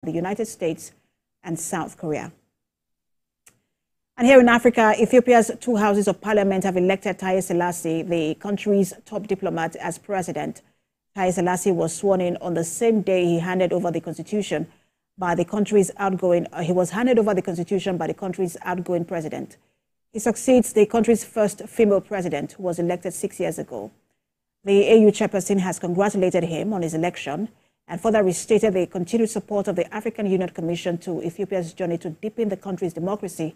the United States and South Korea. And here in Africa, Ethiopia's two houses of parliament have elected Taye Selassie, the country's top diplomat, as president. Taye Selassie was sworn in on the same day he was handed over the constitution by the country's outgoing president. He succeeds the country's first female president, who was elected 6 years ago. The AU chairperson has congratulated him on his election and further restated the continued support of the African Union Commission to Ethiopia's journey to deepen the country's democracy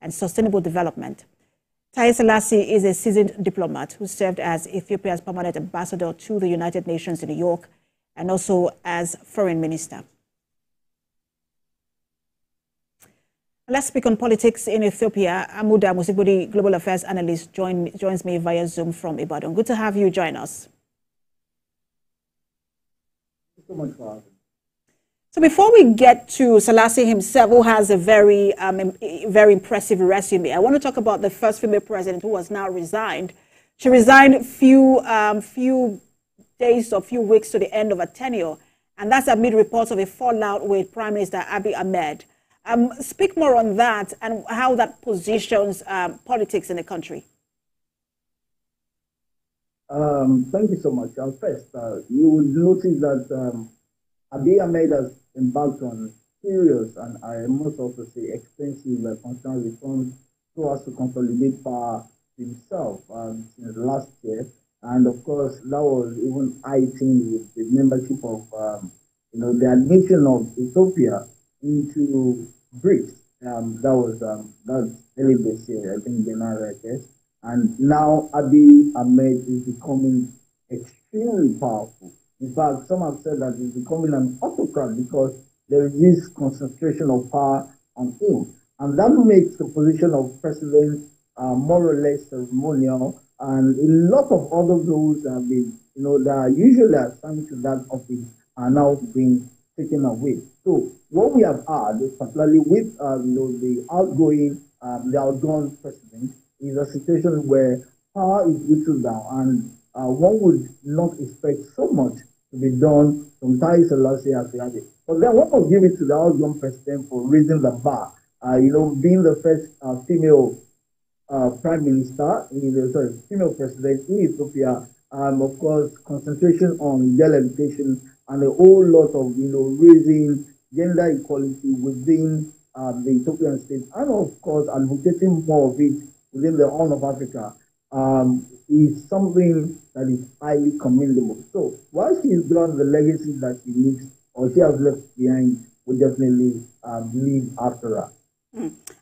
and sustainable development. Taye Selassie is a seasoned diplomat who served as Ethiopia's permanent ambassador to the United Nations in New York and also as foreign minister. Let's speak on politics in Ethiopia. Amuda Musigbudi, global affairs analyst, joins me via Zoom from Ibadan. Good to have you join us. Thank you so much for having me. So before we get to Selassie himself, who has a very impressive resume, I want to talk about the first female president who has now resigned. She resigned few days or few weeks to the end of her tenure, and that's amid reports of a fallout with Prime Minister Abiy Ahmed. Speak more on that and how that positions politics in the country. Thank you so much. First, you will notice that Abiy Ahmed has embarked on serious and I must also say expensive constitutional reforms so as to consolidate power himself since last year. And of course, that was even heightened with the membership of, the admission of Ethiopia into BRICS. That's early this year, I think, January, I guess. And now Abiy Ahmed is becoming extremely powerful. In fact, some have said that he's becoming an autocrat because there is this concentration of power on him. And that makes the position of president more or less ceremonial. And a lot of other those have been, that are usually assigned to that office are now being taken away. So what we have had, particularly with the outgoing president, is a situation where power is whittled down, and one would not expect so much to be done from Taye Selassie as we have it. But then one will give it to the outgoing president for raising the bar. Being the first female prime minister, female president in Ethiopia, of course, concentration on girl education and a whole lot of, raising gender equality within the Ethiopian state, and of course, advocating more of it within the Horn of Africa, is something that is highly commendable. So, while she is done, the legacy that she leaves or she has left behind will definitely leave after her.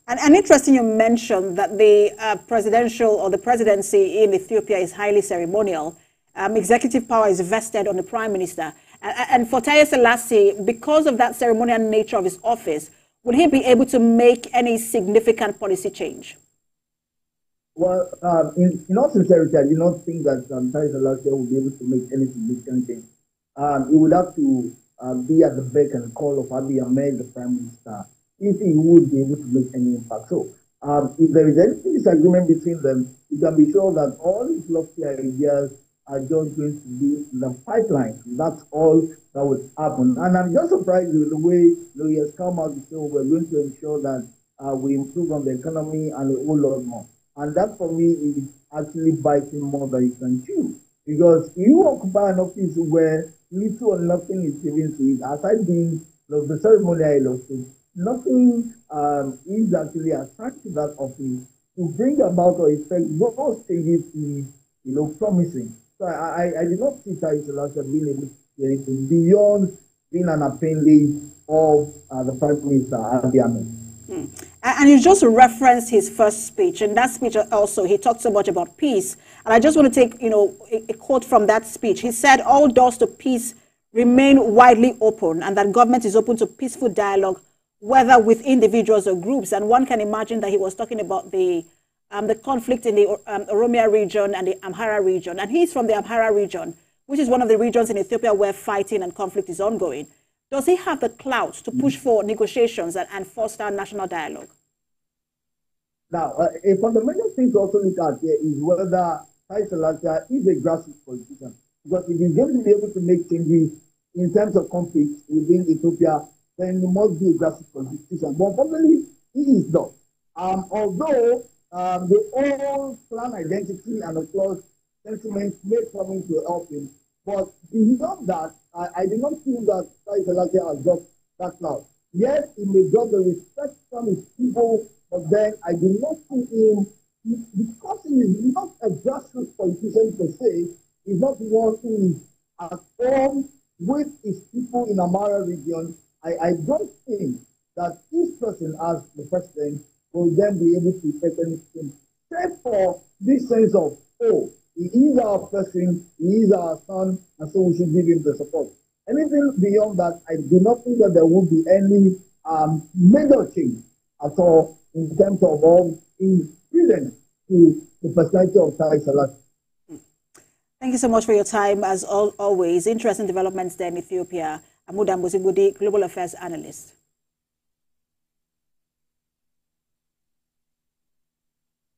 And interesting, you mentioned that the presidential or the presidency in Ethiopia is highly ceremonial. Executive power is vested on the prime minister. And for Taye Selassie, because of that ceremonial nature of his office, would he be able to make any significant policy change? Well, in all sincerity, I do not think that Taye Selassie will be able to make any significant change. He would have to be at the beck and call of Abiy Ahmed, the prime minister, if he would be able to make any impact. So, if there is any disagreement between them, you can be sure that all his lofty ideas are just going to be in the pipeline. That's all that would happen. And I'm just surprised with the way he has come out to say, we're going to ensure that we improve on the economy and a whole lot more. And that for me is actually biting more than you can chew. Because you occupy an office where little or nothing is given to it, aside being the ceremonial office, nothing is actually attached to that office to bring about or effect those stages is, promising. So I did not see Taye Selassie being able to do anything beyond being an appendage of the Prime Minister, Abiy Ahmed. And you just referenced his first speech. In that speech also, he talked so much about peace. And I just want to take, a quote from that speech. He said, all doors to peace remain widely open and that government is open to peaceful dialogue, whether with individuals or groups. And one can imagine that he was talking about the conflict in the Oromia region and the Amhara region. And he's from the Amhara region, which is one of the regions in Ethiopia where fighting and conflict is ongoing. Does he have the clout to push for negotiations and foster national dialogue? Now, a fundamental thing to also look at here is whether Taye Selassie is a grassroots politician. Because if he's going to be able to make changes in terms of conflict within Ethiopia, then it must be a drastic constitution. But unfortunately, he is not. Although the old clan identity and of course sentiments may come into help him, but beyond that, I do not feel that Sai Selassie has got that clout. Yes, he may got the respect from his people, but then I do not see him, because he is not a grassroots politician per se, he's not one who is at home with his people in Amara region. I don't think that this person as the president will then be able to take anything, except for this sense of, oh, he is our person, he is our son, and so we should give him the support. Anything beyond that, I do not think that there will be any major change at all in terms of impedance to the personality of Sai Selassie. Thank you so much for your time, as always. Interesting developments there in Ethiopia. Amuda Mbuzibudi, Global Affairs Analyst.